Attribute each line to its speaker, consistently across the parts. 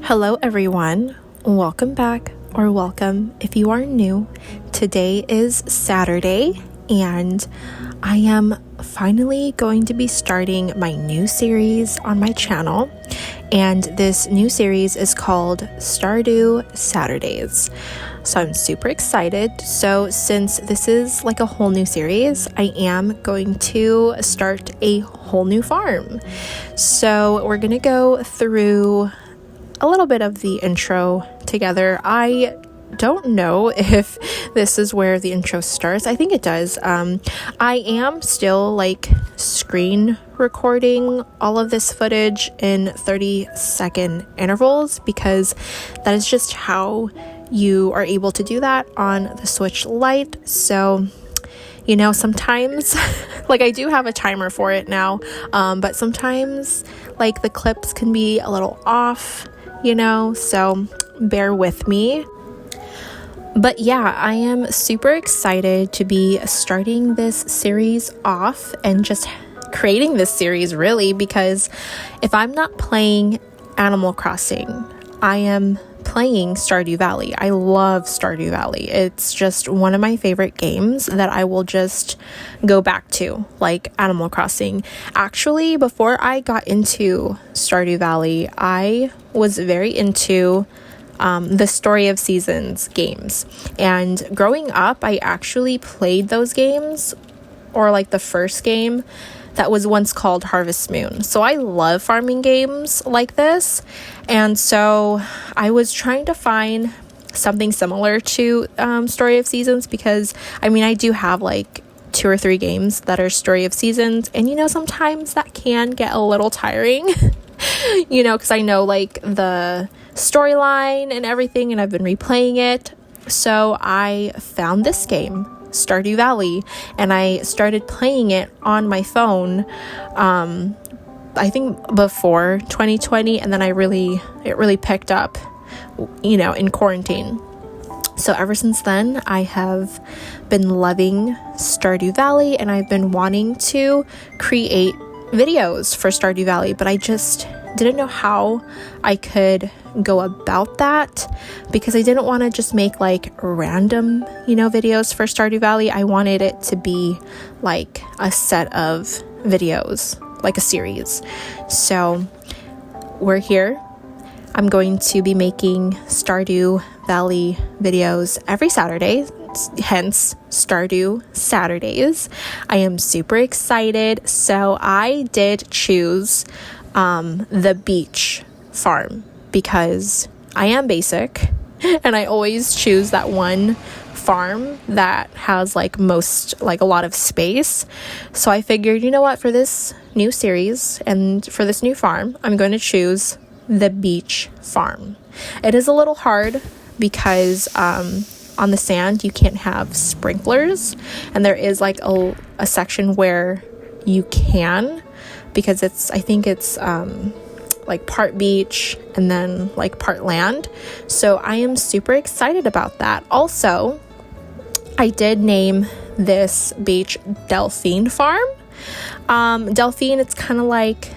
Speaker 1: Hello everyone, welcome back, or welcome if you are new. Today is Saturday and I am finally going to be starting my new series on my channel, and this new series is called Stardew Saturdays. So I'm super excited. So since this is like a whole new series, I am going to start a whole new farm. So we're gonna go through a little bit of the intro together. I don't know if this is where the intro starts. I think it does. I am still like screen recording all of this footage in 30-second intervals because that is just how you are able to do that on the Switch Lite. So you know, sometimes like I do have a timer for it now, but sometimes like the clips can be a little off, you know, so bear with me. But yeah, I am super excited to be starting this series off and just creating this series really, because if I'm not playing Animal Crossing, I am playing Stardew Valley. I love Stardew Valley. It's just one of my favorite games that I will just go back to, like Animal Crossing. Actually, before I got into Stardew Valley, I was very into the Story of Seasons games. And growing up, I actually played those games, or like the first game that was once called Harvest Moon. So I love farming games like this. And so I was trying to find something similar to Story of Seasons, because I mean, I do have like 2 or 3 games that are Story of Seasons. And you know, sometimes that can get a little tiring, you know, because I know like the storyline and everything, and I've been replaying it. So I found this game, Stardew Valley, and I started playing it on my phone I think before 2020, and then it really picked up, you know, in quarantine. So ever since then, I have been loving Stardew Valley, and I've been wanting to create videos for Stardew Valley, but I just didn't know how I could go about that, because I didn't want to just make like random, you know, videos for Stardew Valley. I wanted it to be like a set of videos, like a series. So we're here. I'm going to be making Stardew Valley videos every Saturday, hence Stardew Saturdays. I am super excited. So I did choose the beach farm because I am basic and I always choose that one farm that has like a lot of space. So I figured, you know what, for this new series and for this new farm, I'm going to choose the beach farm. It is a little hard because on the sand you can't have sprinklers, and there is like a section where you can, because I think it's like part beach and then like part land. So I am super excited about that. Also, I did name this beach Delphine Farm. Delphine, it's kind of like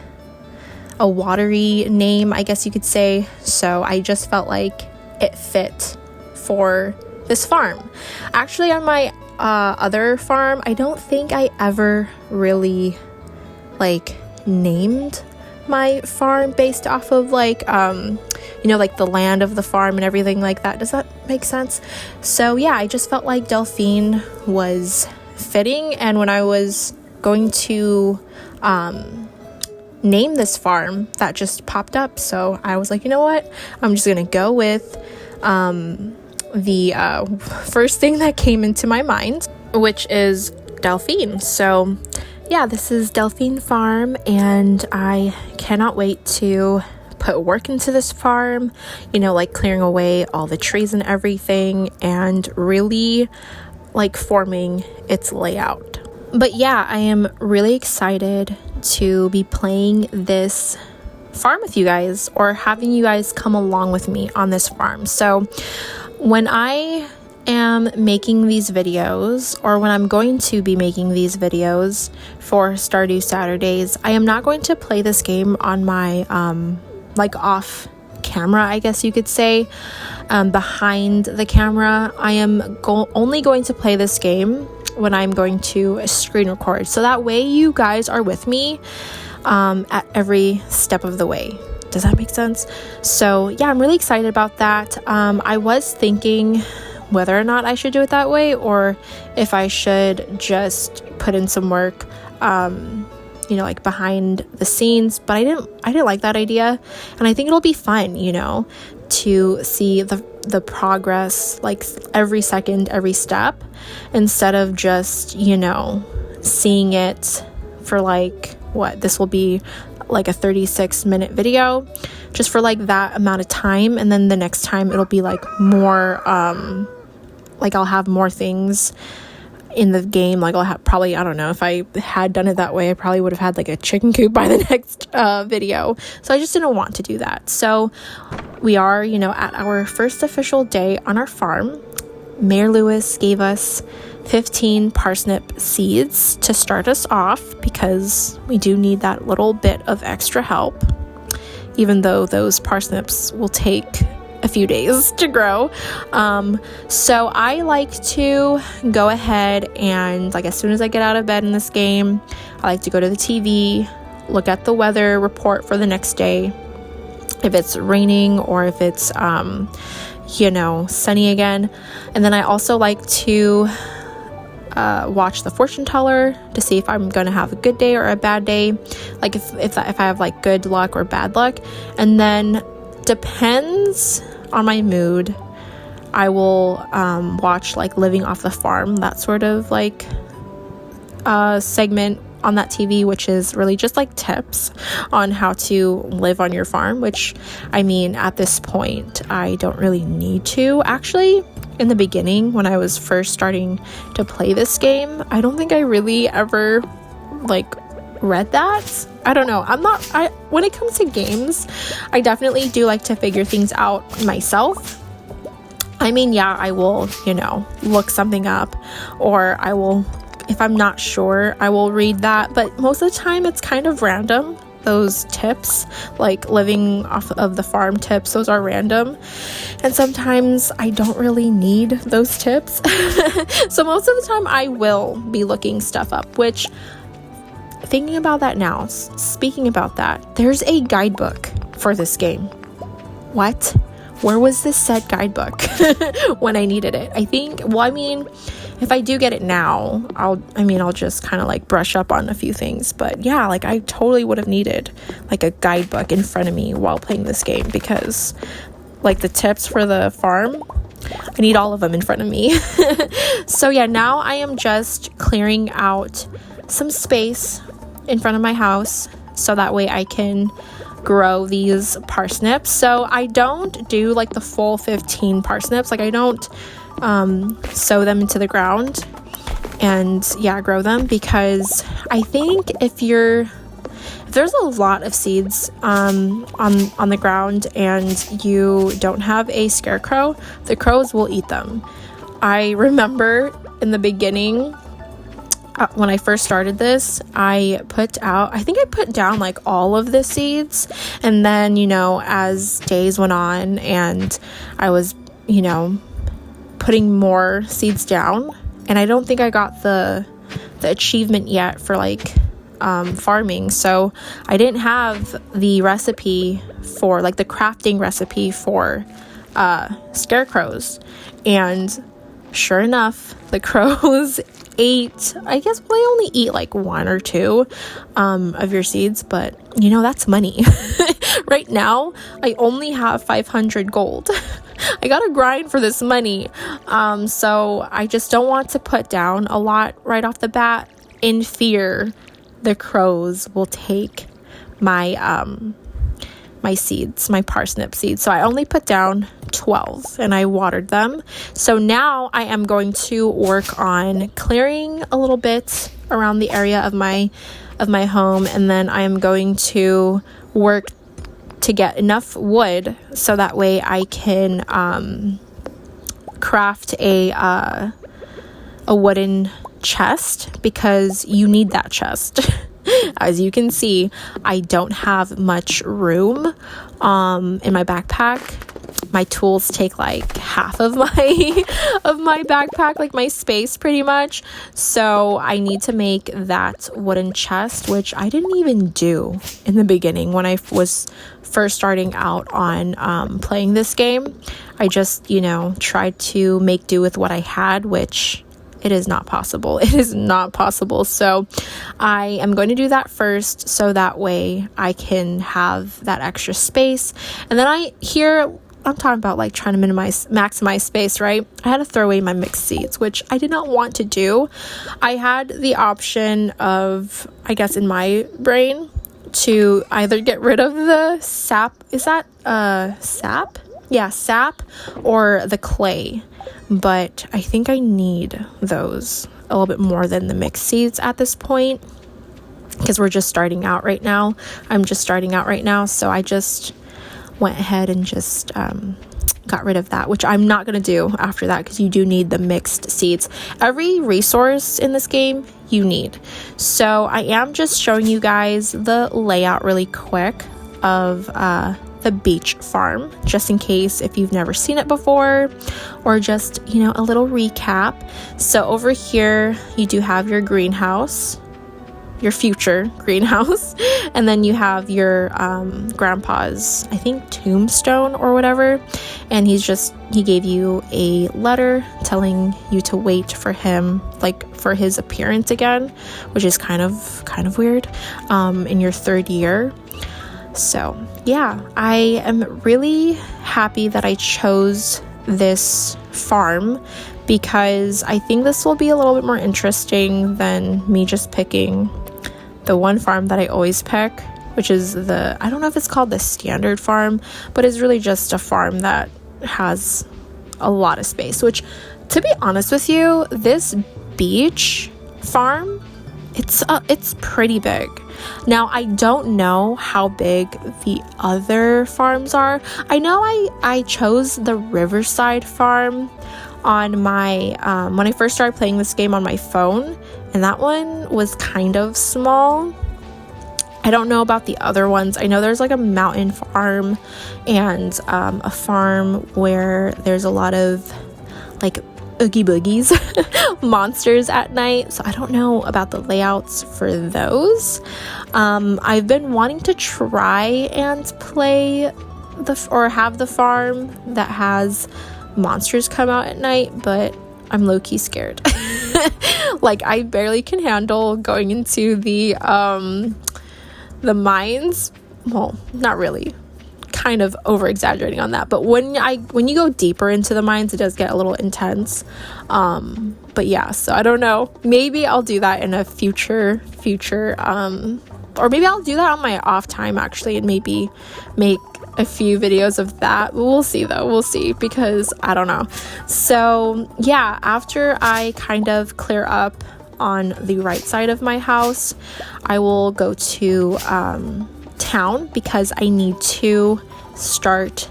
Speaker 1: a watery name, I guess you could say. So I just felt like it fit for this farm. Actually, on my other farm, I don't think I ever really like named my farm based off of like you know, like the land of the farm and everything like that. Does that make sense? So yeah, I just felt like Delphine was fitting, and when I was going to name this farm, that just popped up. So I was like, you know what, I'm just gonna go with the first thing that came into my mind, which is Delphine. So yeah, this is Delphine Farm, and I cannot wait to put work into this farm, you know, like clearing away all the trees and everything, and really like forming its layout. But yeah, I am really excited to be playing this farm with you guys, or having you guys come along with me on this farm. So when I am making these videos, or when I'm going to be making these videos for Stardew Saturdays, I am not going to play this game on my like off camera, I guess you could say, behind the camera. I am only going to play this game when I'm going to screen record, so that way you guys are with me at every step of the way. Does that make sense? So yeah, I'm really excited about that. I was thinking whether or not I should do it that way, or if I should just put in some work, like behind the scenes, but I didn't like that idea, and I think it'll be fun, to see the progress, like every second, every step, instead of just, seeing it for like, this will be like a 36-minute video, just for like that amount of time, and then the next time it'll be like more, like I'll have more things in the game. Like I'll have probably, I don't know, if I had done it that way, I probably would have had like a chicken coop by the next video. So I just didn't want to do that. So we are, at our first official day on our farm. Mayor Lewis gave us 15 parsnip seeds to start us off, because we do need that little bit of extra help, even though those parsnips will take a few days to grow. So I like to go ahead and, like, as soon as I get out of bed in this game, I like to go to the TV, look at the weather report for the next day, if it's raining or if it's sunny again. And then I also like to watch the fortune teller to see if I'm going to have a good day or a bad day, like if I have like good luck or bad luck. And then depends on my mood, I will watch like Living Off the Farm, that sort of like segment on that TV, which is really just like tips on how to live on your farm, which, I mean, at this point I don't really need to. Actually, in the beginning, when I was first starting to play this game, I don't think I really ever like read that. I don't know. When it comes to games, I definitely do like to figure things out myself. I mean, yeah, I will, look something up, or I will, if I'm not sure, I will read that, but most of the time it's kind of random. Those tips, like Living Off of the Farm tips, those are random, and sometimes I don't really need those tips. So most of the time I will be looking stuff up, which, thinking about that now, speaking about that, there's a guidebook for this game. What? Where was this said guidebook when I needed it? I think, if I do get it now, I'll just kind of like brush up on a few things. But yeah, like I totally would have needed like a guidebook in front of me while playing this game, because like the tips for the farm, I need all of them in front of me. So yeah, now I am just clearing out some space in front of my house so that way I can grow these parsnips. So I don't do like the full 15 parsnips. Like I don't sow them into the ground and grow them, because I think if there's a lot of seeds on the ground and you don't have a scarecrow, the crows will eat them. I remember in the beginning, when I first started this, I put down like all of the seeds, and then as days went on and I was putting more seeds down, and I don't think I got the achievement yet for like farming, so I didn't have the recipe for like the crafting recipe for scarecrows, and sure enough, the crows ate, I guess they only eat like 1 or 2 of your seeds, but that's money. Right now I only have 500 gold. I gotta grind for this money, so I just don't want to put down a lot right off the bat, in fear the crows will take my my seeds, my parsnip seeds. So I only put down 12 and I watered them. So now I am going to work on clearing a little bit around the area of my home, and then I am going to work to get enough wood so that way I can craft a wooden chest, because you need that chest. As you can see, I don't have much room in my backpack. My tools take like half of my backpack, like my space pretty much. So I need to make that wooden chest, which I didn't even do in the beginning when I was first starting out on playing this game. I just, tried to make do with what I had, which it is not possible. It is not possible. So I am going to do that first, so that way I can have that extra space. And then I'm talking about like trying to maximize space, right? I had to throw away my mixed seeds, which I did not want to do. I had the option of, I guess in my brain, to either get rid of the sap. Is that sap? Yeah, sap, or the clay. But I think I need those a little bit more than the mixed seeds at this point, because we're just starting out right now. I'm just starting out right now, so I just went ahead and just got rid of that, which I'm not going to do after that, because you do need the mixed seeds. Every resource in this game you need. So I am just showing you guys the layout really quick of the beach farm, just in case if you've never seen it before, or just, a little recap. So over here you do have your greenhouse, your future greenhouse, and then you have your grandpa's, I think, tombstone or whatever, and he gave you a letter telling you to wait for him, like for his appearance again, which is kind of weird, in your 3rd year. So yeah, I am really happy that I chose this farm, because I think this will be a little bit more interesting than me just picking the one farm that I always pick, which is I don't know if it's called the standard farm, but it's really just a farm that has a lot of space, which, to be honest with you, this beach farm, it's pretty big. Now, I don't know how big the other farms are. I know I chose the Riverside farm on my when I first started playing this game on my phone, and that one was kind of small. I don't know about the other ones. I know there's like a mountain farm and a farm where there's a lot of like oogie boogies monsters at night. So I don't know about the layouts for those. I've been wanting to try and play or have the farm that has monsters come out at night, but I'm low-key scared. Like, I barely can handle going into the mines. Well, not really, kind of over exaggerating on that, but when you go deeper into the mines, it does get a little intense. But yeah, so I don't know, maybe I'll do that in a future or maybe I'll do that on my off time actually, and maybe make a few videos of that. We'll see though, we'll see, because I don't know. So yeah, after I kind of clear up on the right side of my house, I will go to town, because I need to start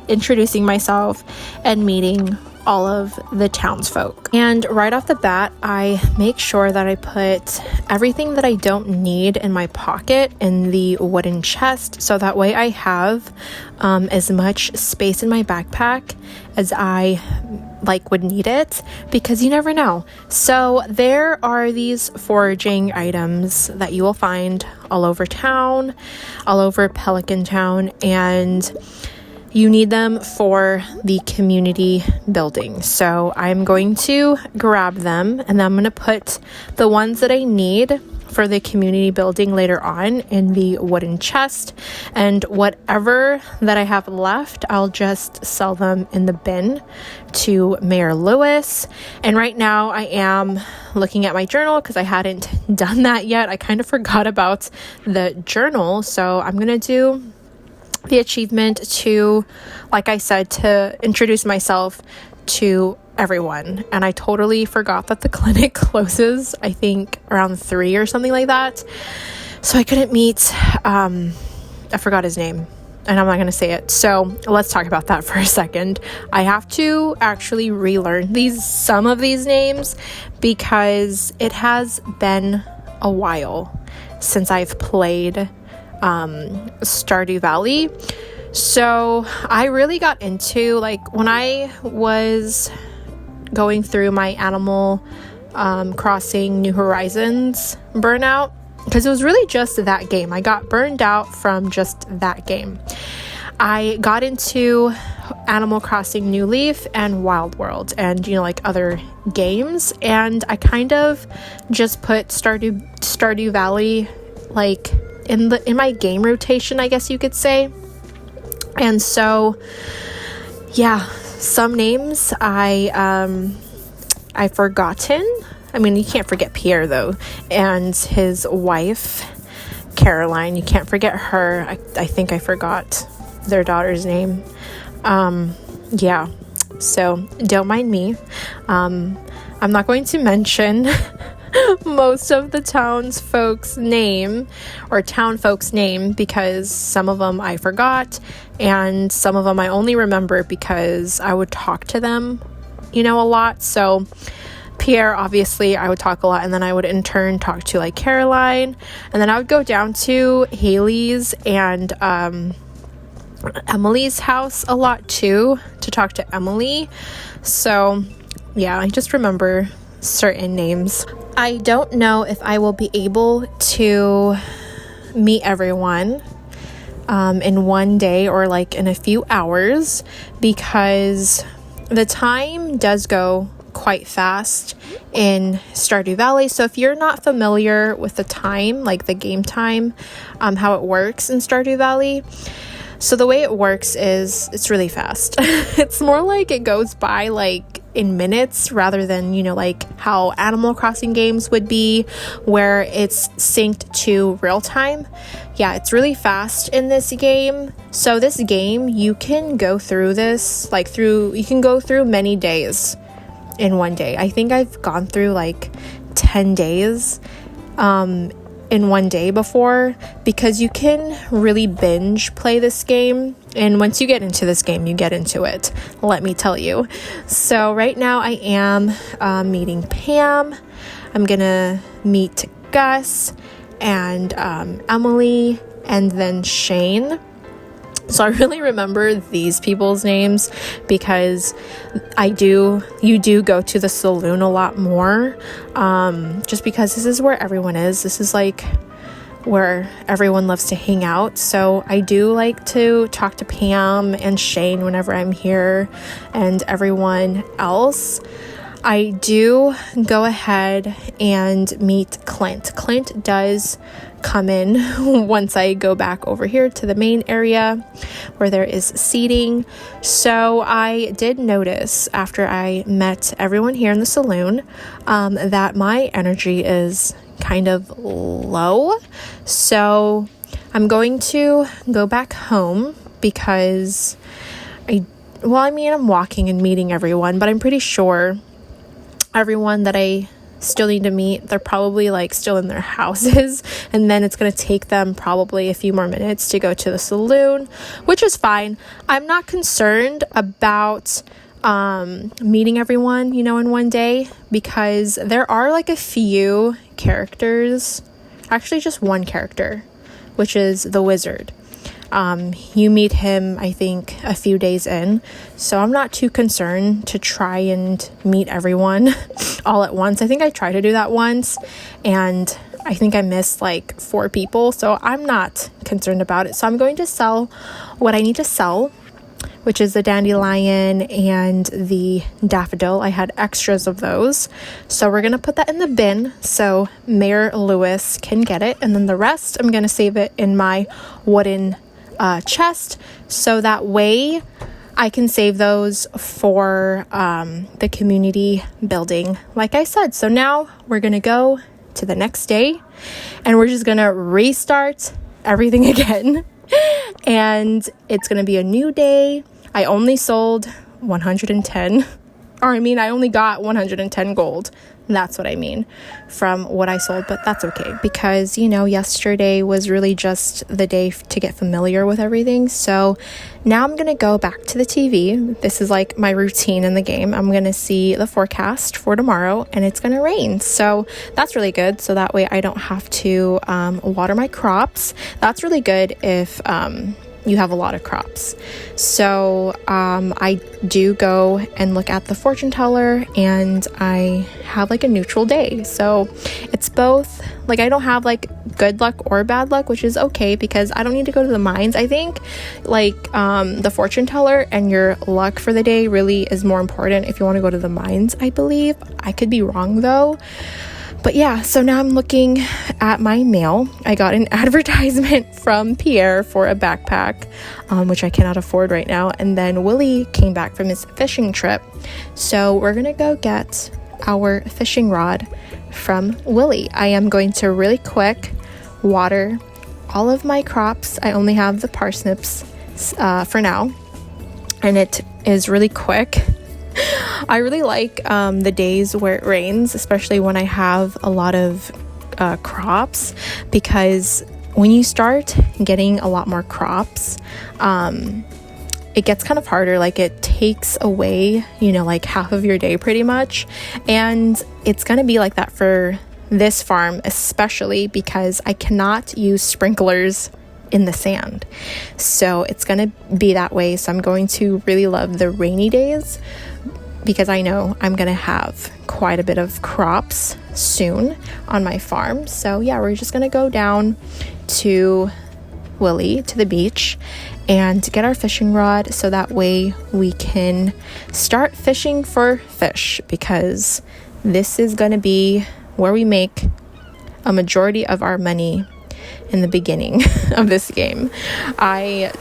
Speaker 1: introducing myself and meeting all of the townsfolk. And right off the bat, I make sure that I put everything that I don't need in my pocket in the wooden chest, so that way I have as much space in my backpack as I would need it, because you never know. So there are these foraging items that you will find all over town, all over Pelican Town, and you need them for the community building. So I'm going to grab them, and then I'm going to put the ones that I need for the community building later on in the wooden chest, and whatever that I have left, I'll just sell them in the bin to Mayor Lewis. And right now I am looking at my journal, because I hadn't done that yet. I kind of forgot about the journal, so I'm gonna do the achievement to, like I said, to introduce myself to everyone. And I totally forgot that the clinic closes, I think around 3 or something like that, so I couldn't meet I forgot his name, and I'm not gonna say it, so let's talk about that for a second. I have to actually relearn some of these names, because it has been a while since I've played Stardew Valley. So I really got into, like, when I was going through my Animal Crossing New Horizons burnout, because it was really just that game. I got burned out from just that game. I got into Animal Crossing New Leaf and Wild World and, you know, like other games, and I kind of just put Stardew Valley like in my game rotation, I guess you could say. And so yeah, some names I've forgotten. I mean, you can't forget Pierre though, and his wife Caroline. You can't forget her. I think I forgot their daughter's name. Yeah, so don't mind me. I'm not going to mention most of the town folks' name because some of them I forgot, and some of them I only remember because I would talk to them, you know, a lot. So Pierre, obviously, I would talk a lot, and then I would in turn talk to like Caroline, and then I would go down to Haley's and Emily's house a lot too to talk to Emily. So yeah, I just remember certain names. I don't know if I will be able to meet everyone in one day or like in a few hours, because the time does go quite fast in Stardew Valley. So if you're not familiar with the time, like the game time, how it works in Stardew Valley, so the way it works is it's really fast. It's more like it goes by like in minutes rather than, you know, like how Animal Crossing games would be where it's synced to real time. Yeah, it's really fast in this game. So this game, you can go through this you can go through many days in one day. I think I've gone through like 10 days in one day before, because you can really binge play this game, and once you get into this game, you get into it, let me tell you. So right now I am meeting Pam. I'm gonna meet Gus and Emily, and then Shane. So I really remember these people's names because you do go to the saloon a lot more, just because this is where everyone is. This is like where everyone loves to hang out. So I do like to talk to Pam and Shane whenever I'm here, and everyone else. I do go ahead and meet Clint. Clint does come in once I go back over here to the main area where there is seating. So I did notice after I met everyone here in the saloon that my energy is kind of low. So I'm going to go back home because I'm walking and meeting everyone, but I'm pretty sure everyone that I still need to meet, they're probably like still in their houses, and then it's going to take them probably a few more minutes to go to the saloon, which is fine. I'm not concerned about meeting everyone, you know, in one day, because there are like a few characters, actually just one character, which is the wizard. You meet him, I think, a few days in, so I'm not too concerned to try and meet everyone all at once. I think I tried to do that once, and I think I missed like 4 people, so I'm not concerned about it. So I'm going to sell what I need to sell, which is the dandelion and the daffodil. I had extras of those, so we're going to put that in the bin so Mayor Lewis can get it, and then the rest I'm going to save it in my wooden chest, so that way I can save those for the community building, like I said. So now we're gonna go to the next day, and we're just gonna restart everything again, and it's gonna be a new day. I only sold 110, or I only got 110 gold, That's what I mean from what I sold, but that's okay because, you know, yesterday was really just the day to get familiar with everything. So now I'm going to go back to the TV. This is like my routine in the game. I'm going to see the forecast for tomorrow and it's going to rain. So that's really good. So that way I don't have to water my crops. That's really good if you have a lot of crops. So I do go and look at the fortune teller and I have like a neutral day. So it's both, like, I don't have like good luck or bad luck, which is okay because I don't need to go to the mines. I think like the fortune teller and your luck for the day really is more important if you want to go to the mines, I believe. I could be wrong though. But yeah, so now I'm looking at my mail. I got an advertisement from Pierre for a backpack, which I cannot afford right now. And then Willie came back from his fishing trip. So we're going to go get our fishing rod from Willie. I am going to really quick water all of my crops. I only have the parsnips for now. And it is really quick. I really like the days where it rains, especially when I have a lot of crops, because when you start getting a lot more crops, it gets kind of harder. Like it takes away, you know, like half of your day pretty much. And it's going to be like that for this farm, especially because I cannot use sprinklers in the sand. So it's going to be that way. So I'm going to really love the rainy days because I know I'm going to have quite a bit of crops soon on my farm. So yeah, we're just going to go down to Willie, to the beach, and get our fishing rod so that way we can start fishing for fish, because this is going to be where we make a majority of our money in the beginning of this game. I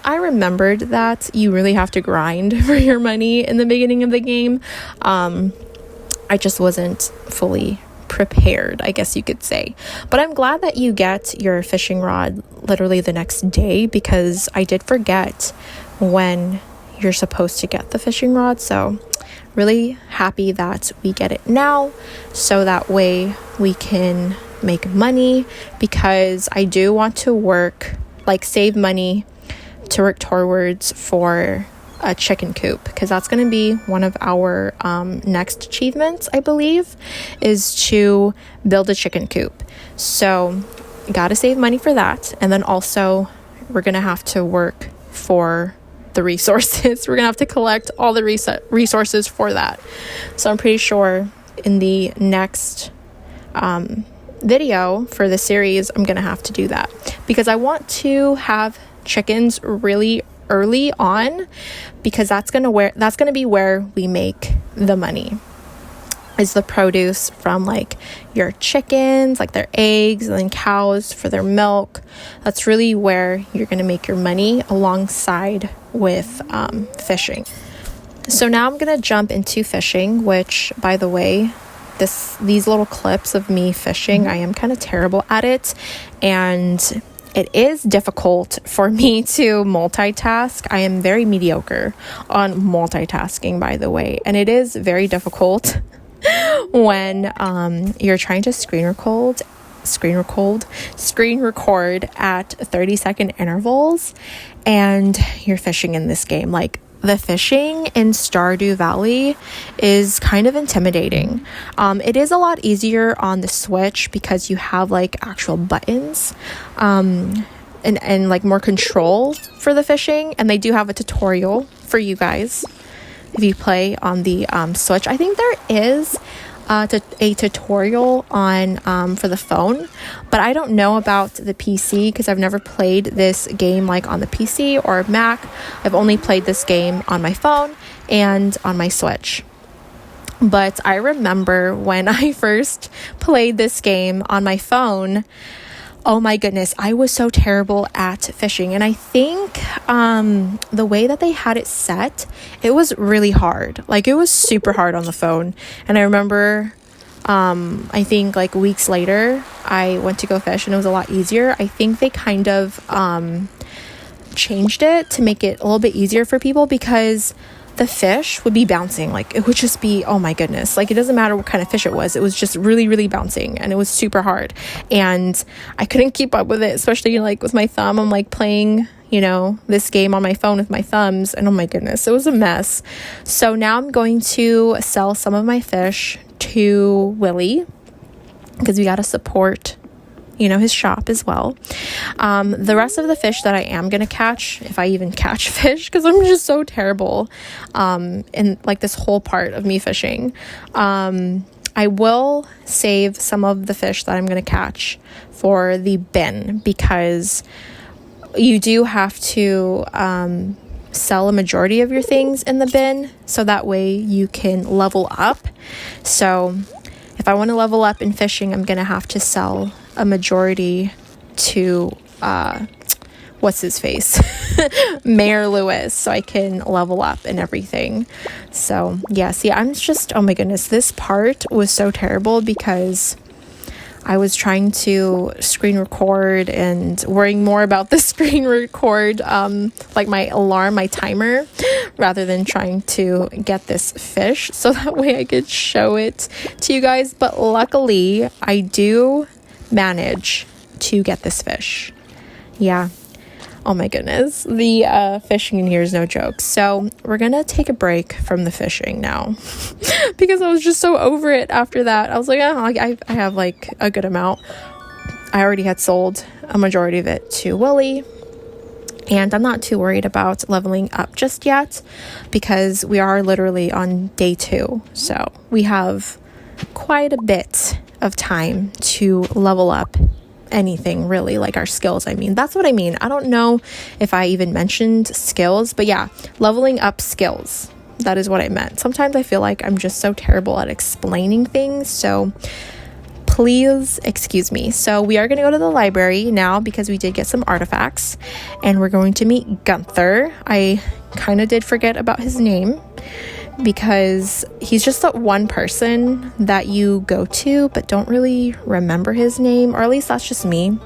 Speaker 1: remembered that you really have to grind for your money in the beginning of the game. I just wasn't fully prepared, I guess you could say. But I'm glad that you get your fishing rod literally the next day, because I did forget when you're supposed to get the fishing rod. So really happy that we get it now, so that way we can make money, because I do want to work, like save money to work towards for a chicken coop, because that's going to be one of our next achievements, I believe, is to build a chicken coop. So gotta save money for that, and then also we're gonna have to work for the resources. We're gonna have to collect all the resources for that. So I'm pretty sure in the next video for the series I'm gonna have to do that, because I want to have chickens really early on, because that's gonna be where we make the money, is the produce from like your chickens, like their eggs, and then cows for their milk. That's really where you're gonna make your money, alongside with fishing. So now I'm gonna jump into fishing, which, by the way, these little clips of me fishing, I am kind of terrible at it, and it is difficult for me to multitask. I am very mediocre on multitasking, by the way, and it is very difficult when you're trying to screen record at 30-second intervals and you're fishing in this game. Like, the fishing in Stardew Valley is kind of intimidating. It is a lot easier on the Switch because you have like actual buttons and like more control for the fishing, and they do have a tutorial for you guys if you play on the Switch. I think there is a tutorial on for the phone, but I don't know about the PC because I've never played this game like on the PC or Mac. I've only played this game on my phone and on my Switch. But I remember when I first played this game on my phone, oh my goodness, I was so terrible at fishing. And I think the way that they had it set, it was really hard. Like, it was super hard on the phone. And I remember, I think like weeks later, I went to go fish and it was a lot easier. I think they kind of changed it to make it a little bit easier for people, because the fish would be bouncing. Like, it would just be, oh my goodness. Like, it doesn't matter what kind of fish it was just really, really bouncing, and it was super hard. And I couldn't keep up with it, especially like with my thumb. I'm like playing, this game on my phone with my thumbs, and oh my goodness, it was a mess. So now I'm going to sell some of my fish to Willie, because we got to support his shop as well. The rest of the fish that I am going to catch, if I even catch fish, because I'm just so terrible in like this whole part of me fishing, I will save some of the fish that I'm going to catch for the bin, because you do have to sell a majority of your things in the bin, so that way you can level up. So if I want to level up in fishing, I'm going to have to sell a majority to what's his face Mayor Lewis, so I can level up and everything. So yeah, see, I'm just, oh my goodness, this part was so terrible because I was trying to screen record and worrying more about the screen record, like my alarm, my timer, rather than trying to get this fish so that way I could show it to you guys. But luckily I do manage to get this fish. Yeah. Oh my goodness. The fishing in here is no joke. So we're going to take a break from the fishing now because I was just so over it after that. I was like, oh, I have like a good amount. I already had sold a majority of it to Willie, and I'm not too worried about leveling up just yet because we are literally on day 2. So we have quite a bit of time to level up anything, really, like our skills. I mean, that's what I mean. I don't know if I even mentioned skills, but yeah, leveling up skills. That is what I meant. Sometimes I feel like I'm just so terrible at explaining things, so please excuse me. So we are going to go to the library now because we did get some artifacts, and we're going to meet Gunther. I kind of did forget about his name because he's just that one person that you go to but don't really remember his name, or at least that's just me.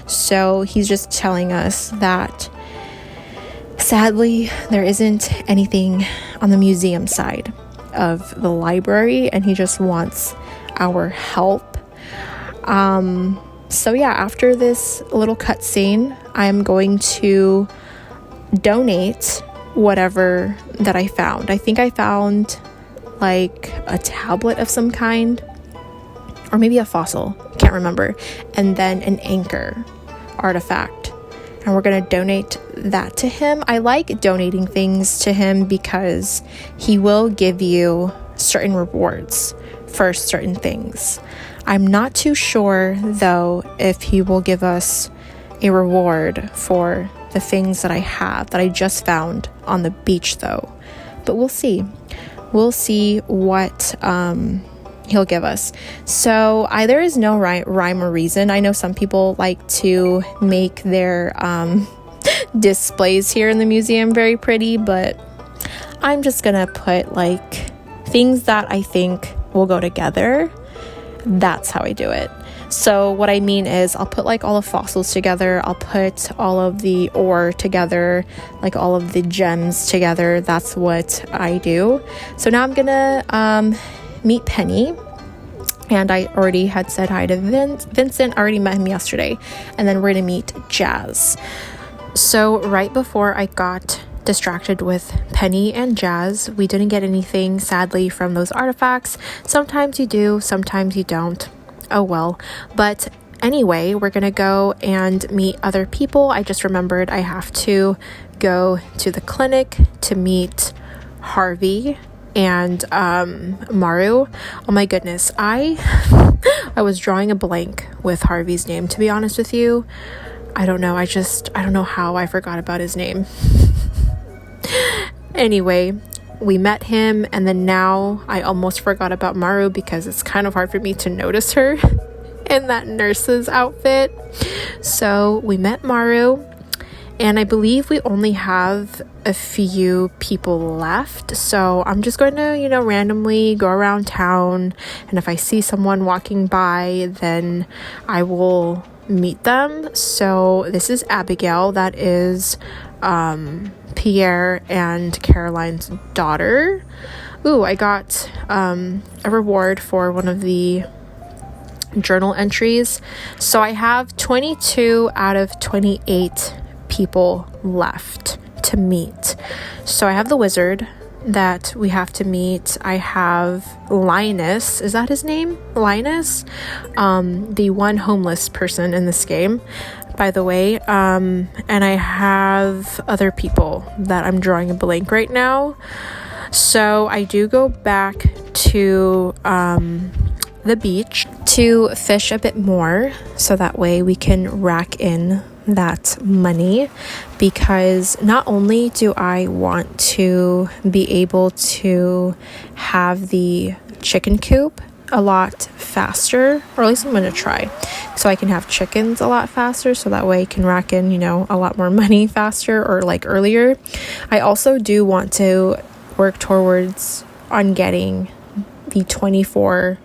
Speaker 1: So he's just telling us that sadly there isn't anything on the museum side of the library, and he just wants our help. So yeah, after this little cutscene, I'm going to donate whatever that I found. I think I found like a tablet of some kind, or maybe a fossil, can't remember, and then an anchor artifact, and we're gonna donate that to him. I like donating things to him because he will give you certain rewards for certain things. I'm not too sure though if he will give us a reward for the things that I have that I just found on the beach though, but we'll see what he'll give us. So there is no rhyme or reason. I know some people like to make their displays here in the museum very pretty, but I'm just gonna put like things that I think will go together. That's how I do it. So what I mean is I'll put like all the fossils together, I'll put all of the ore together, like all of the gems together. That's what I do. So now I'm gonna meet Penny, and I already had said hi to Vincent. I already met him yesterday, and then we're gonna meet Jazz. So right before I got distracted with Penny and Jazz, we didn't get anything sadly from those artifacts. Sometimes you do, sometimes you don't. Oh well. But anyway, we're gonna go and meet other people. I just remembered I have to go to the clinic to meet Harvey and Maru. Oh my goodness, I was drawing a blank with Harvey's name, to be honest with you. I don't know, I don't know how I forgot about his name. Anyway, we met him, and then now I almost forgot about Maru because it's kind of hard for me to notice her in that nurse's outfit. So we met Maru, and I believe we only have a few people left. So I'm just going to, randomly go around town, and if I see someone walking by, then I will meet them. So this is Abigail, that is Pierre and Caroline's daughter. Ooh, I got a reward for one of the journal entries. So I have 22 out of 28 people left to meet. So I have the wizard that we have to meet. I have Linus, is that his name? Linus, the one homeless person in this game, by the way. And I have other people that I'm drawing a blank right now. So I do go back to the beach to fish a bit more, so that way we can rack in that money, because not only do I want to be able to have the chicken coop a lot faster, or at least I'm going to try, so I can have chickens a lot faster, so that way I can rack in, a lot more money faster, or like earlier. I also do want to work towards on getting the 24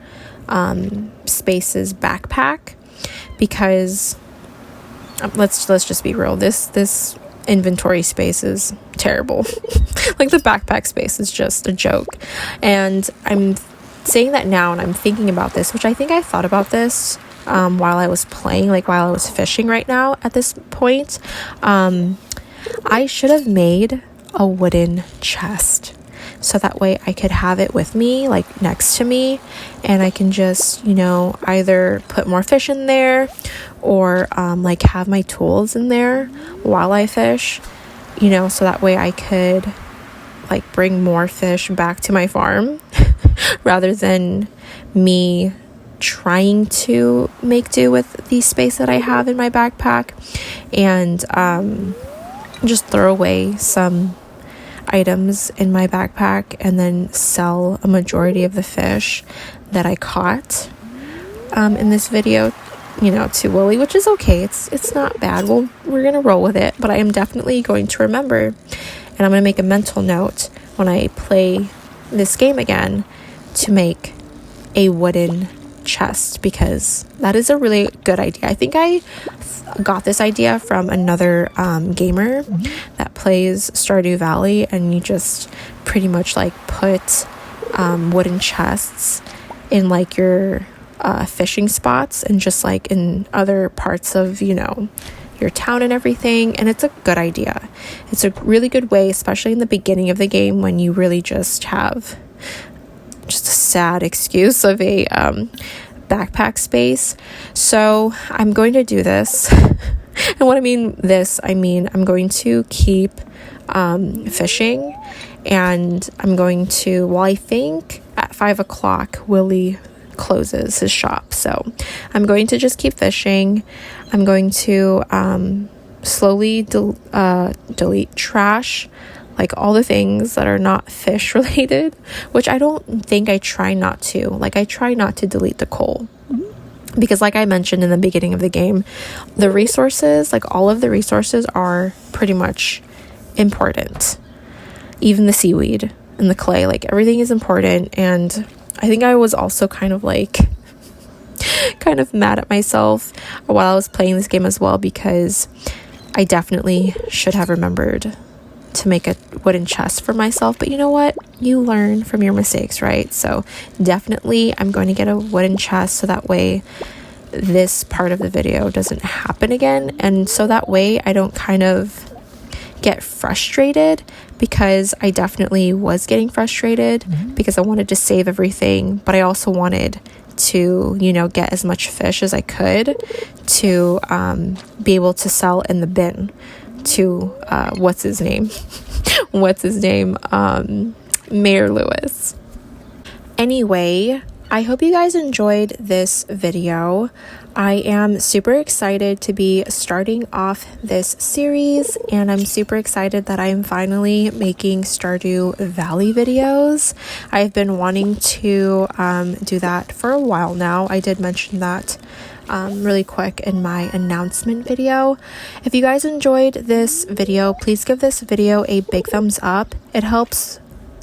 Speaker 1: spaces backpack, because let's just be real, this inventory space is terrible. Like the backpack space is just a joke, and I'm saying that now, and I'm thinking about this, which I think I thought about this while I was playing, like while I was fishing right now at this point. I should have made a wooden chest, so that way I could have it with me, like next to me, and I can just, either put more fish in there, or like have my tools in there while I fish, so that way I could like bring more fish back to my farm rather than me trying to make do with the space that I have in my backpack, and just throw away some items in my backpack and then sell a majority of the fish that I caught in this video, to Willie, which is okay. It's not bad. We're gonna roll with it, but I am definitely going to remember, and I'm gonna make a mental note when I play this game again to make a wooden chest, because that is a really good idea. I think I got this idea from another gamer that plays Stardew Valley, and you just pretty much like put wooden chests in like your fishing spots, and just like in other parts of your town and everything, and it's a good idea. It's a really good way, especially in the beginning of the game when you really just have just a sad excuse of a backpack space. So I'm going to do this. And what I mean I'm going to keep fishing, and I'm going to, well, I think at 5 o'clock Willie closes his shop, so I'm going to just keep fishing. I'm going to slowly delete trash, like all the things that are not fish related, which I don't think I try not to. Like I try not to delete the coal, because like I mentioned in the beginning of the game, the resources, like all of the resources are pretty much important. Even the seaweed and the clay, like everything is important. And I think I was also kind of mad at myself while I was playing this game as well, because I definitely should have remembered to make a wooden chest for myself. But you know what? You learn from your mistakes, right? So definitely I'm going to get a wooden chest, so that way this part of the video doesn't happen again. And so that way I don't kind of get frustrated, because I definitely was getting frustrated because I wanted to save everything, but I also wanted to, get as much fish as I could to be able to sell in the bin to what's his name Mayor Lewis. Anyway, I hope you guys enjoyed this video. I am super excited to be starting off this series, and I'm super excited that I am finally making Stardew Valley videos. I've been wanting to do that for a while now. I did mention that really quick in my announcement video. If you guys enjoyed this video, please give this video a big thumbs up. It helps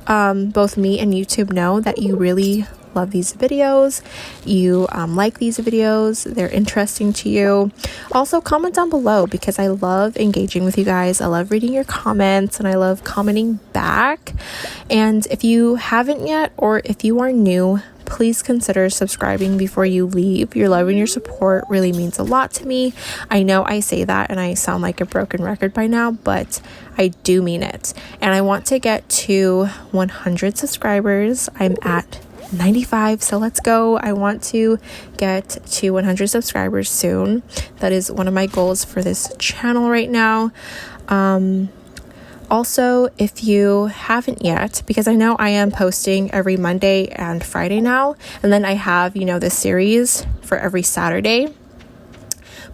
Speaker 1: both me and YouTube know that you really love these videos, you like these videos, they're interesting to you. Also comment down below because I love engaging with you guys. I love reading your comments and I love commenting back. And if you haven't yet, or if you are new, please consider subscribing before you leave. Your love and your support really means a lot to me. I know I say that and I sound like a broken record by now, but I do mean it. And I want to get to 100 subscribers. I'm at 95, so let's go. I want to get to 100 subscribers soon. That is one of my goals for this channel right now. Also, if you haven't yet, because I know I am posting every Monday and Friday now, and then I have, this series for every Saturday,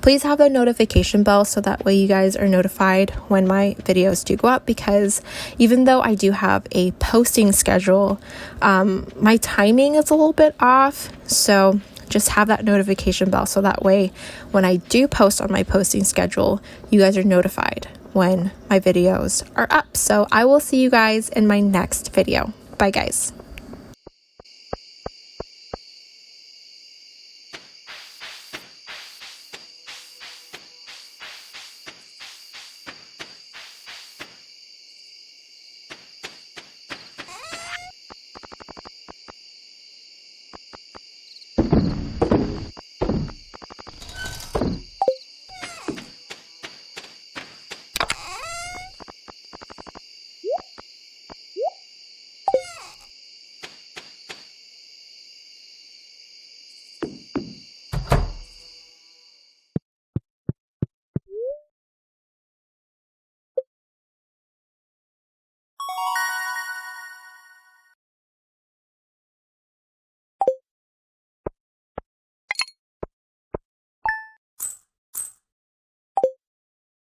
Speaker 1: please have a notification bell so that way you guys are notified when my videos do go up, because even though I do have a posting schedule, my timing is a little bit off. So just have that notification bell so that way when I do post on my posting schedule, you guys are notified when my videos are up. So I will see you guys in my next video. Bye guys.